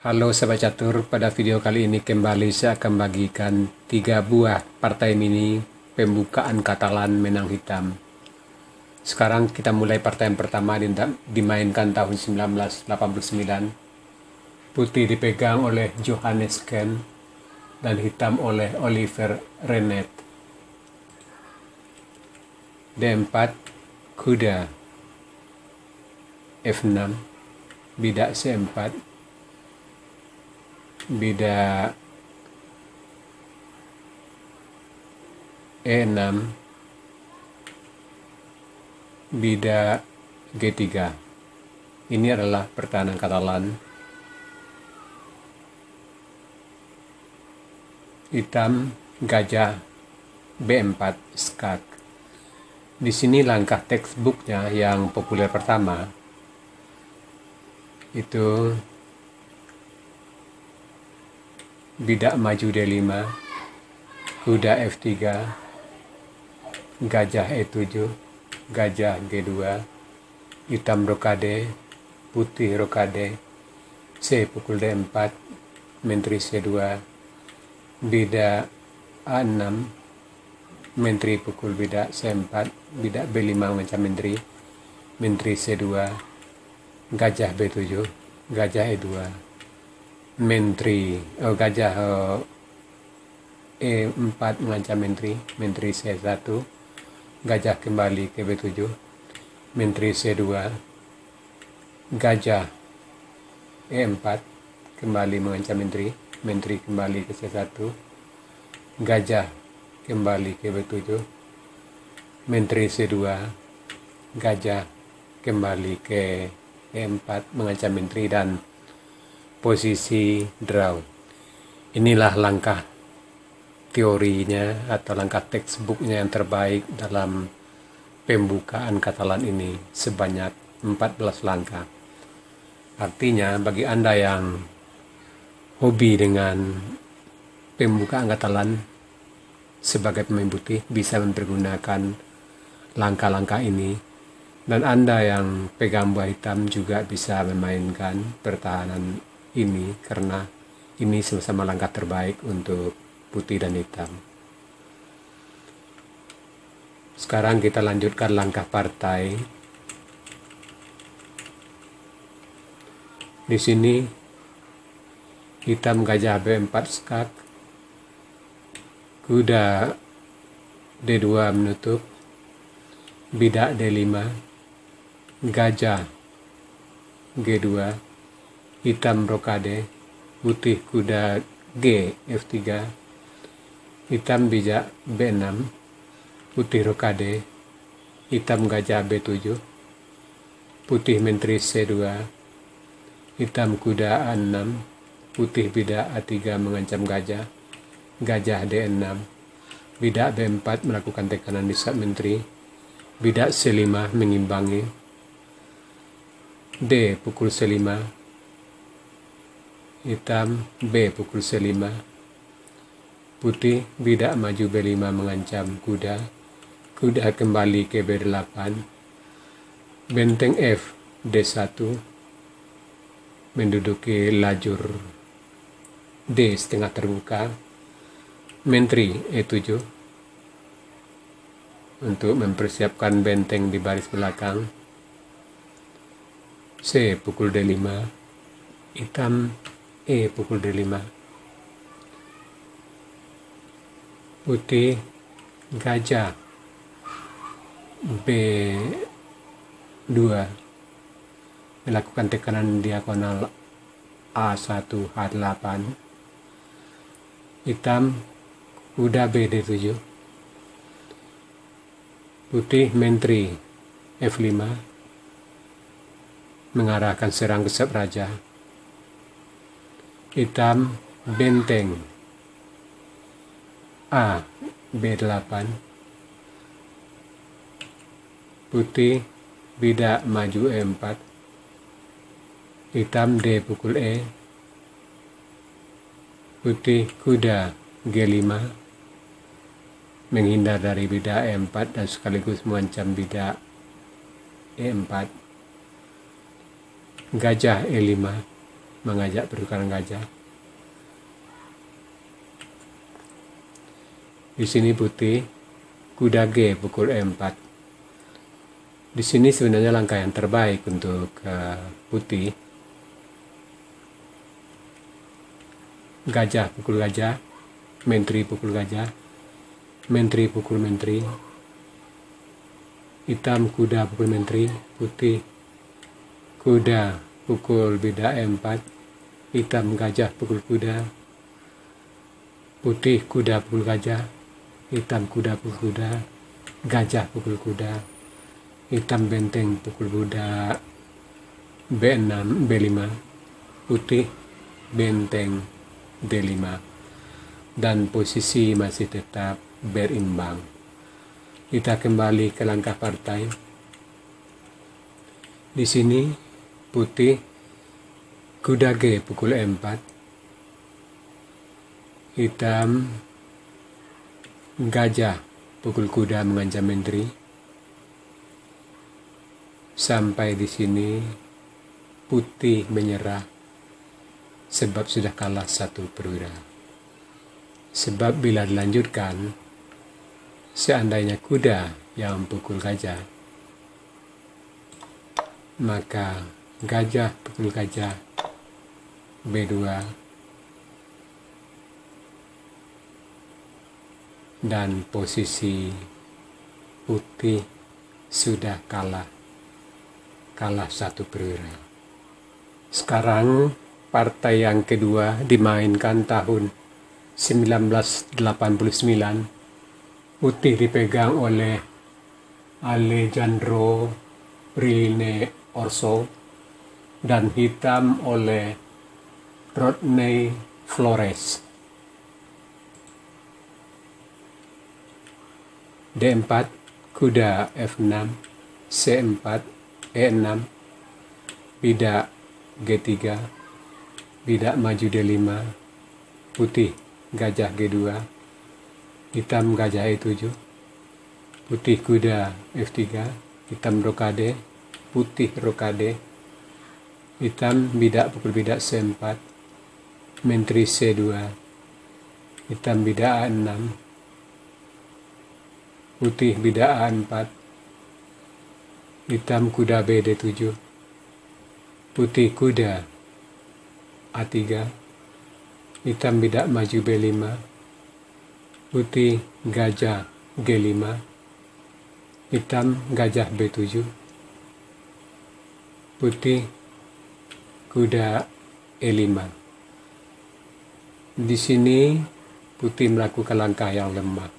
Halo Sobat Catur, pada video kali ini kembali saya akan bagikan 3 buah partai mini pembukaan Katalan Menang Hitam. Sekarang kita mulai partai yang pertama, dimainkan tahun 1989. Putih dipegang oleh Johannes Ken dan hitam oleh Oliver Renet. D4 kuda, F6 bidak C4, bidak E6, bidak G3. Ini adalah pertahanan Katalan. Hitam gajah B4 skak. Di sini langkah textbooknya yang populer pertama itu bidak maju D5, kuda F3, gajah E7, gajah G2, hitam rokade, putih rokade, C pukul D4, menteri C2, bidak A6, menteri pukul bidak C4, bidak B5 mengancam menteri, menteri C2, gajah B7, gajah E2, menteri gajah E4 mengancam menteri, menteri C1, gajah kembali ke B7, menteri C2, gajah E4 kembali mengancam menteri, menteri kembali ke C1, gajah kembali ke B7, menteri C2, gajah kembali ke E4 mengancam menteri, dan posisi draw. Inilah langkah teorinya atau langkah textbooknya yang terbaik dalam pembukaan Katalan ini, sebanyak 14 langkah. Artinya bagi Anda yang hobi dengan pembukaan Katalan sebagai pemain putih bisa mempergunakan langkah-langkah ini, dan Anda yang pegang buah hitam juga bisa memainkan pertahanan ini, karena ini sama-sama langkah terbaik untuk putih dan hitam. Sekarang kita lanjutkan langkah partai. Di sini hitam gajah B4 skak, kuda D2 menutup, bidak D5, gajah G2, hitam rokade, putih kuda G F3, hitam bijak B6, putih rokade, hitam gajah B7, putih menteri C2, hitam kuda A6, putih bidak A3 mengancam gajah, gajah D6, bidak B4 melakukan tekanan di saat menteri, bidak C5 mengimbangi, D pukul C5, hitam B pukul C5, putih bidak maju B5 mengancam kuda, kuda kembali ke B8, benteng F D1 menduduki lajur D setengah terbuka, menteri E7 untuk mempersiapkan benteng di baris belakang, C pukul D5, hitam E pukul D5, putih gajah B2 melakukan tekanan diagonal A1 H8, hitam kuda BD7, putih menteri F5 mengarahkan serang ke sep raja, hitam benteng A B8, putih bidak maju E4, hitam D pukul E, putih kuda G5 menghindar dari bidak E4 dan sekaligus mengancam bidak E4, gajah E5, mengajak pertukaran gajah. Di sini putih, kuda G pukul E4. Di sini sebenarnya langkah yang terbaik untuk putih. Gajah pukul gajah, menteri pukul gajah, menteri pukul menteri, hitam kuda pukul menteri, putih kuda pukul bida E4, hitam gajah pukul kuda, putih kuda pukul gajah, hitam kuda pukul kuda, gajah pukul kuda, hitam benteng pukul kuda B6, B5, putih benteng D5, dan posisi masih tetap berimbang. Kita kembali ke langkah partai. Di sini putih kuda G pukul E4, hitam gajah pukul kuda mengancam menteri. Sampai di sini putih menyerah sebab sudah kalah 1 perwira. Sebab bila dilanjutkan, seandainya kuda yang pukul gajah, maka gajah pukul gajah B2, dan posisi putih sudah kalah 1 perwira. Sekarang partai yang kedua dimainkan tahun 1989. Putih dipegang oleh Alejandro Rilne Orso dan hitam oleh Rodney Flores. D4, kuda F6, C4, E6, bida G3, bida maju D5, putih gajah G2, hitam gajah E7, putih kuda F3, hitam rokade, putih rokade, hitam bida pukul bida C4, menteri C2, hitam bida A6, putih bida A4, hitam kuda BD7, putih kuda A3, hitam bida maju B5, putih gajah G5, hitam gajah B7, putih kuda E5. Di sini putih melakukan langkah yang lemah.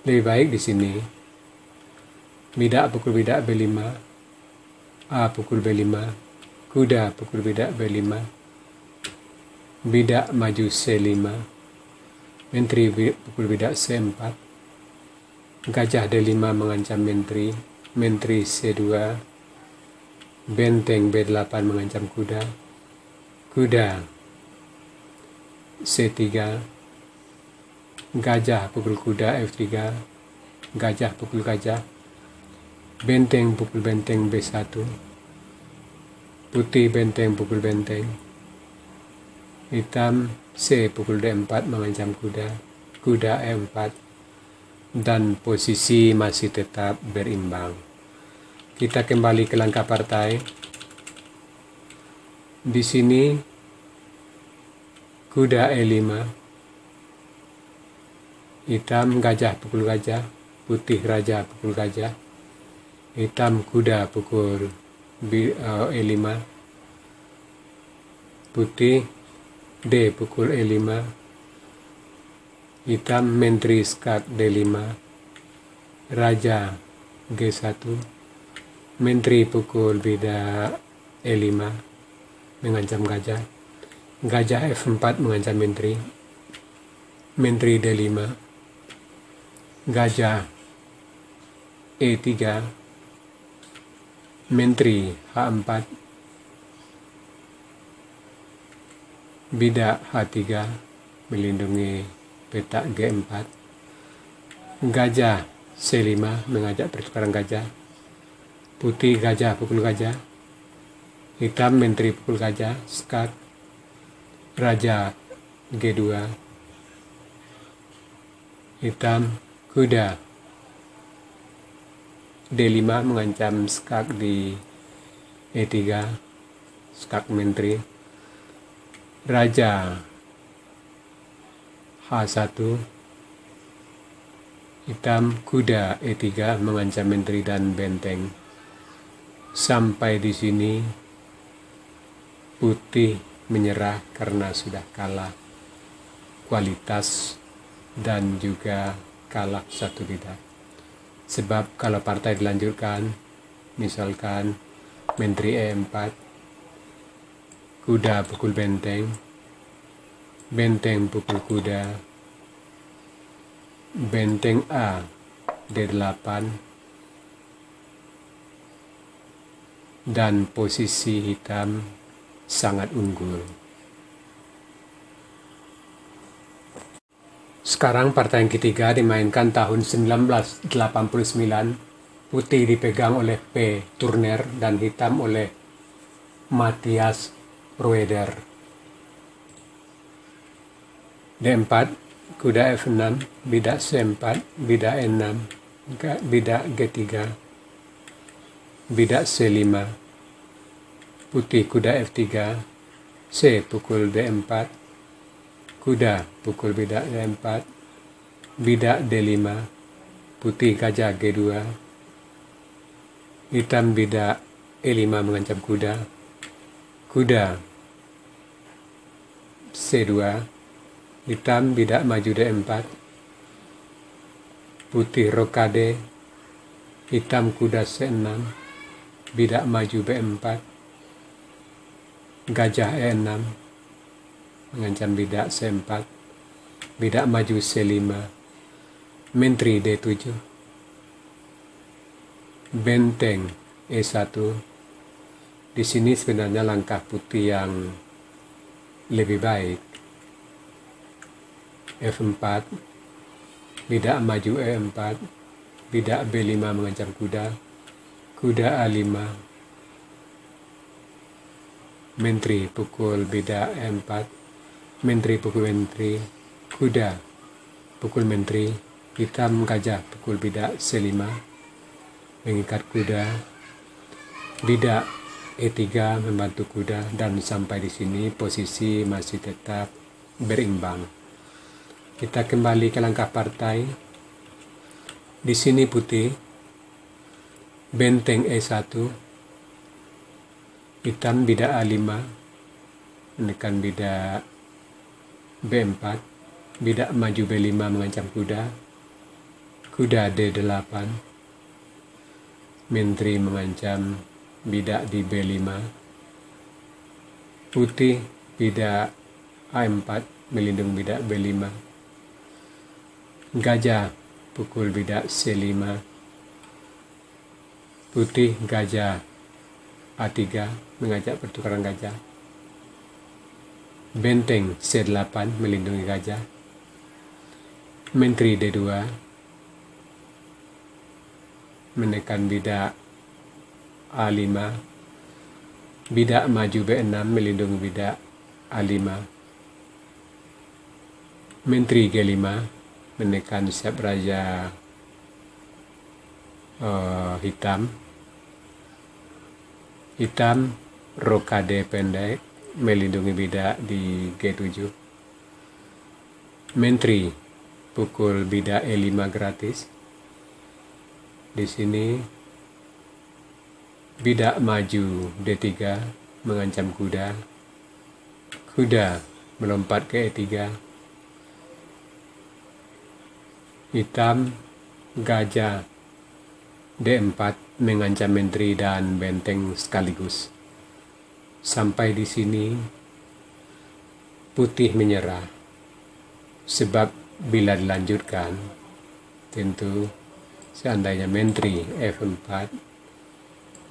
Lebih baik di sini bida pukul bida B5, A pukul B5, kuda pukul bida B5, bida maju C5, menteri pukul bida C4, gajah D5 mengancam menteri, menteri C2, benteng B8 mengancam kuda, kuda C3, gajah pukul kuda F3, gajah pukul gajah, benteng pukul benteng B1, putih benteng pukul benteng, hitam C pukul D4 mengancam kuda, kuda E4, dan posisi masih tetap berimbang. Kita kembali ke langkah partai. Di sini kuda E5, hitam gajah pukul gajah, putih raja pukul gajah, hitam kuda pukul E5, putih D pukul E5, hitam menteri skat D5, raja G1, menteri pukul bida E5 mengancam gajah, gajah F4 mengancam menteri, menteri D5, gajah E3, menteri H4, bida H3 melindungi petak G4, gajah C5 mengajak pertukaran gajah, putih gajah pukul gajah, hitam menteri pukul gajah, skak, raja G2, hitam kuda D5 mengancam skak di E3, skak menteri, raja H1, hitam kuda E3 mengancam menteri dan benteng. Sampai di sini putih menyerah karena sudah kalah kualitas dan juga kalah satu bidang. Sebab kalau partai dilanjutkan, misalkan menteri E4, kuda pukul benteng, benteng pukul kuda, benteng A D8, dan posisi hitam sangat unggul. Sekarang partai yang ketiga dimainkan tahun 1989. Putih dipegang oleh P. Turner dan hitam oleh Matthias Roeder. D4, kuda F6, bidak C4, bidak E6, bidak G3, bidak C5, putih kuda F3, C pukul D4, kuda pukul bidak D4, bidak D5, putih gajah G2, hitam bidak E5 mengancam kuda, kuda C2, hitam bidak maju D4, putih rokade, hitam kuda C6, bidak maju B4, gajah E6 mengancam bidak C4, bidak maju C5, menteri D7, benteng E1. Di sini sebenarnya langkah putih yang lebih baik. F4, bidak maju E4, bidak B5 mengancam kuda, kuda A5, menteri pukul bidak E4, menteri pukul menteri, kuda pukul menteri, hitam gajah pukul bidak C5, mengikat kuda, bidak E3 membantu kuda, dan sampai di sini posisi masih tetap berimbang. Kita kembali ke langkah partai. Di sini putih, benteng E1, hitam bidak A5, menekan bidak B4, bidak maju B5 mengancam kuda, kuda D8, menteri mengancam bidak di B5, putih bidak A4 melindungi bidak B5, gajah pukul bidak C5, putih gajah A3 mengajak pertukaran gajah, benteng C8 melindungi gajah, menteri D2 menekan bidak A5, bidak maju B6 melindungi bidak A5, menteri G5 menekan siap raja hitam, hitam rokade pendek melindungi bidak di G7, menteri pukul bidak E5 gratis. Di sini bidak maju D3 mengancam kuda, kuda melompat ke E3, hitam gajah D4 mengancam menteri dan benteng sekaligus. Sampai di sini putih menyerah, sebab bila dilanjutkan tentu seandainya menteri F4,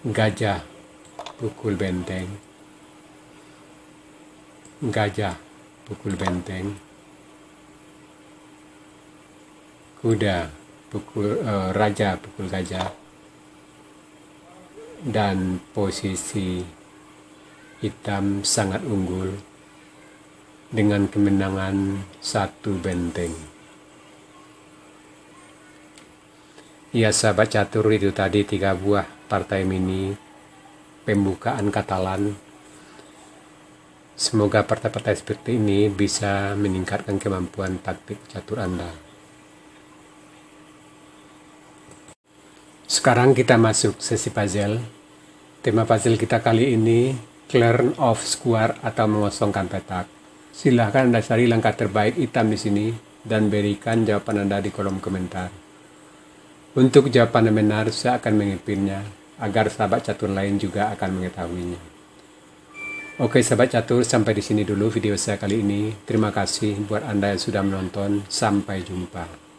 gajah pukul benteng, gajah pukul benteng, kuda pukul raja pukul gajah, dan posisi hitam sangat unggul dengan kemenangan 1 benteng. Ya sahabat catur, itu tadi 3 buah partai mini pembukaan Katalan. Semoga partai-partai seperti ini bisa meningkatkan kemampuan taktik catur Anda. Sekarang kita masuk sesi puzzle. Tema puzzle kita kali ini clear of square atau mengosongkan petak. Silahkan Anda cari langkah terbaik hitam di sini dan berikan jawaban Anda di kolom komentar. Untuk jawaban yang benar, saya akan mengipinnya agar sahabat catur lain juga akan mengetahuinya. Oke sahabat catur, sampai di sini dulu video saya kali ini. Terima kasih buat Anda yang sudah menonton. Sampai jumpa.